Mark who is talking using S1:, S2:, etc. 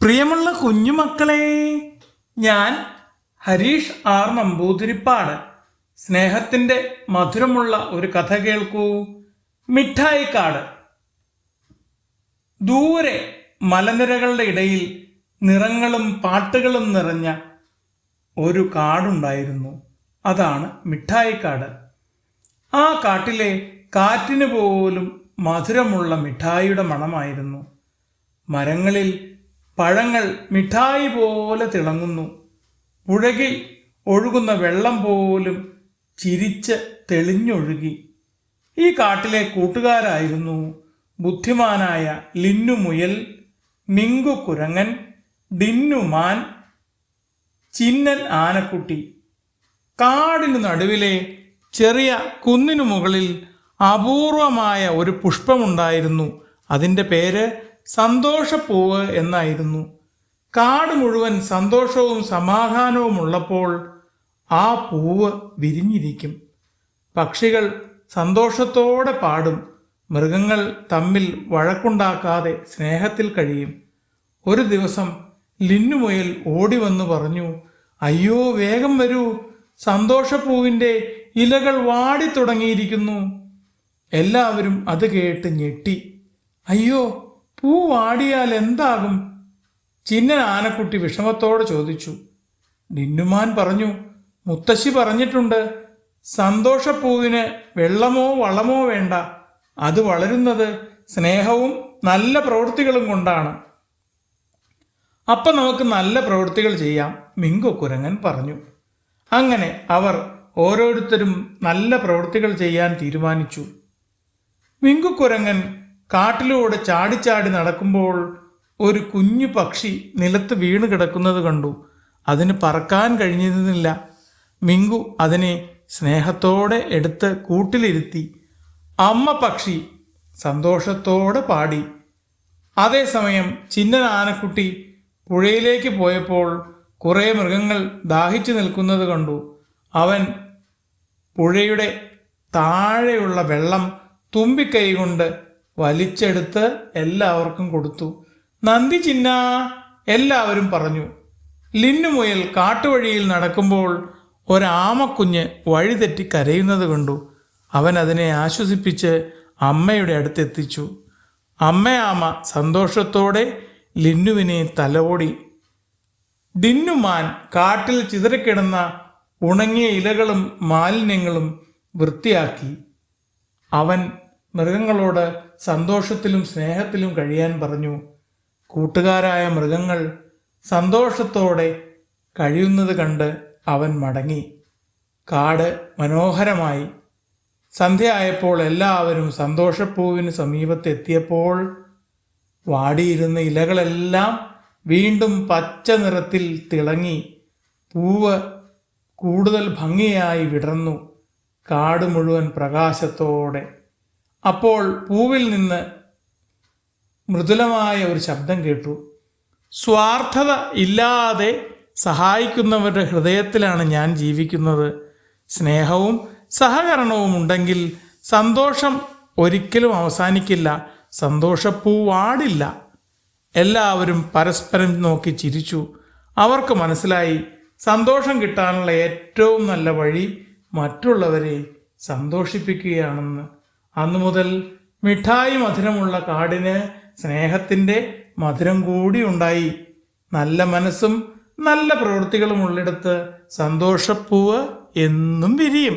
S1: പ്രിയമുള്ള കുഞ്ഞുമക്കളെ, ഞാൻ ഹരീഷ് ആർ നമ്പൂതിരിപ്പാട്. സ്നേഹത്തിൻ്റെ മധുരമുള്ള ഒരു കഥ കേൾക്കൂ. മിഠായിക്കാട്. ദൂരെ മലനിരകളുടെ ഇടയിൽ നിറങ്ങളും പാട്ടുകളും നിറഞ്ഞ ഒരു കാടുണ്ടായിരുന്നു. അതാണ് മിഠായിക്കാട്. ആ കാട്ടിലെ കാറ്റിന് പോലും മധുരമുള്ള മിഠായിയുടെ മണമായിരുന്നു. മരങ്ങളിൽ പഴങ്ങൾ മിഠായി പോലെ തിളങ്ങുന്നു. പുഴകിൽ ഒഴുകുന്ന വെള്ളം പോലും ചിരിച്ച് തെളിഞ്ഞൊഴുകി. ഈ കാട്ടിലെ കൂട്ടുകാരായിരുന്നു ബുദ്ധിമാനായ ലിന്നു മുയൽ, മിങ്കു കുരങ്ങൻ, ഡിന്നു മാൻ, ചിന്നൻ ആനക്കുട്ടി. കാടിനു നടുവിലെ ചെറിയ കുന്നിനു മുകളിൽ അപൂർവമായ ഒരു പുഷ്പമുണ്ടായിരുന്നു. അതിൻ്റെ പേര് സന്തോഷപ്പൂവ് എന്നായിരുന്നു. കാട് മുഴുവൻ സന്തോഷവും സമാധാനവും ഉള്ളപ്പോൾ ആ പൂവ് വിരിഞ്ഞിരിക്കും. പക്ഷികൾ സന്തോഷത്തോടെ പാടും. മൃഗങ്ങൾ തമ്മിൽ വഴക്കുണ്ടാക്കാതെ സ്നേഹത്തിൽ കഴിയും. ഒരു ദിവസം ലിന്നുമുയൽ ഓടി വന്നു പറഞ്ഞു, അയ്യോ, വേഗം വരൂ, സന്തോഷപ്പൂവിൻ്റെ ഇലകൾ വാടിത്തുടങ്ങിയിരിക്കുന്നു. എല്ലാവരും അത് കേട്ട് ഞെട്ടി. അയ്യോ, പൂ വാടിയാൽ എന്താകും? ചിന്നൻ ആനക്കുട്ടി വിഷമത്തോടെ ചോദിച്ചു. ഡിന്നുമാൻ പറഞ്ഞു, മുത്തശ്ശി പറഞ്ഞിട്ടുണ്ട്, സന്തോഷപ്പൂവിന് വെള്ളമോ വളമോ വേണ്ട, അത് വളരുന്നത് സ്നേഹവും നല്ല പ്രവൃത്തികളും കൊണ്ടാണ്. അപ്പം നമുക്ക് നല്ല പ്രവൃത്തികൾ ചെയ്യാം, മിങ്കു കുരങ്ങൻ പറഞ്ഞു. അങ്ങനെ അവർ ഓരോരുത്തരും നല്ല പ്രവൃത്തികൾ ചെയ്യാൻ തീരുമാനിച്ചു. മിങ്കു കുരങ്ങൻ കാട്ടിലൂടെ ചാടിച്ചാടി നടക്കുമ്പോൾ ഒരു കുഞ്ഞു പക്ഷി നിലത്ത് വീണ് കിടക്കുന്നത് കണ്ടു. അതിന് പറക്കാൻ കഴിഞ്ഞിരുന്നില്ല. മിങ്കു അതിനെ സ്നേഹത്തോടെ എടുത്ത് കൂട്ടിലിരുത്തി. അമ്മ പക്ഷി സന്തോഷത്തോടെ പാടി. അതേസമയം ചിന്നൻ ആനക്കുട്ടി പുഴയിലേക്ക് പോയപ്പോൾ കുറേ മൃഗങ്ങൾ ദാഹിച്ചു നിൽക്കുന്നത് കണ്ടു. അവൻ പുഴയുടെ താഴെയുള്ള വെള്ളം തുമ്പിക്കൈ കൊണ്ട് വലിച്ചെടുത്ത് എല്ലാവർക്കും കൊടുത്തു. നന്ദി ചിന്ന, എല്ലാവരും പറഞ്ഞു. ലിന്നുമുയൽ കാട്ടുവഴിയിൽ നടക്കുമ്പോൾ ഒരാമക്കുഞ്ഞ് വഴിതെറ്റി കരയുന്നത് കണ്ടു. അവൻ അതിനെ ആശ്വസിപ്പിച്ച് അമ്മയുടെ അടുത്തെത്തിച്ചു. അമ്മയാമ സന്തോഷത്തോടെ ലിന്നുവിനെ തലോടി. ഡിന്നുമാൻ കാട്ടിൽ ചിതറിക്കിടന്ന ഉണങ്ങിയ ഇലകളും മാലിന്യങ്ങളും വൃത്തിയാക്കി. അവൻ മൃഗങ്ങളോട് സന്തോഷത്തിലും സ്നേഹത്തിലും കഴിയാൻ പറഞ്ഞു. കൂട്ടുകാരായ മൃഗങ്ങൾ സന്തോഷത്തോടെ കഴിയുന്നത് കണ്ട് അവൻ മടങ്ങി. കാട് മനോഹരമായി. സന്ധ്യയായപ്പോൾ എല്ലാവരും സന്തോഷപ്പൂവിന് സമീപത്തെത്തിയപ്പോൾ വാടിയിരുന്ന ഇലകളെല്ലാം വീണ്ടും പച്ച നിറത്തിൽ തിളങ്ങി. പൂവ് കൂടുതൽ ഭംഗിയായി വിടർന്നു. കാട് മുഴുവൻ പ്രകാശത്തോടെ. അപ്പോൾ പൂവിൽ നിന്ന് മൃദുലമായ ഒരു ശബ്ദം കേട്ടു. സ്വാർത്ഥത ഇല്ലാതെ സഹായിക്കുന്നവരുടെ ഹൃദയത്തിലാണ് ഞാൻ ജീവിക്കുന്നത്. സ്നേഹവും സഹകരണവും ഉണ്ടെങ്കിൽ സന്തോഷം ഒരിക്കലും അവസാനിക്കില്ല, സന്തോഷപ്പൂ വാടില്ല. എല്ലാവരും പരസ്പരം നോക്കി ചിരിച്ചു. അവർക്ക് മനസ്സിലായി, സന്തോഷം കിട്ടാനുള്ള ഏറ്റവും നല്ല വഴി മറ്റുള്ളവരെ സന്തോഷിപ്പിക്കുകയാണെന്ന്. അന്നു മുതൽ മിഠായി മധുരമുള്ള കാടിന് സ്നേഹത്തിൻ്റെ മധുരം കൂടി ഉണ്ടായി. നല്ല മനസ്സും നല്ല പ്രവൃത്തികളും ഉള്ളിടത്ത് സന്തോഷപ്പൂവ് എന്നും വിരിയും.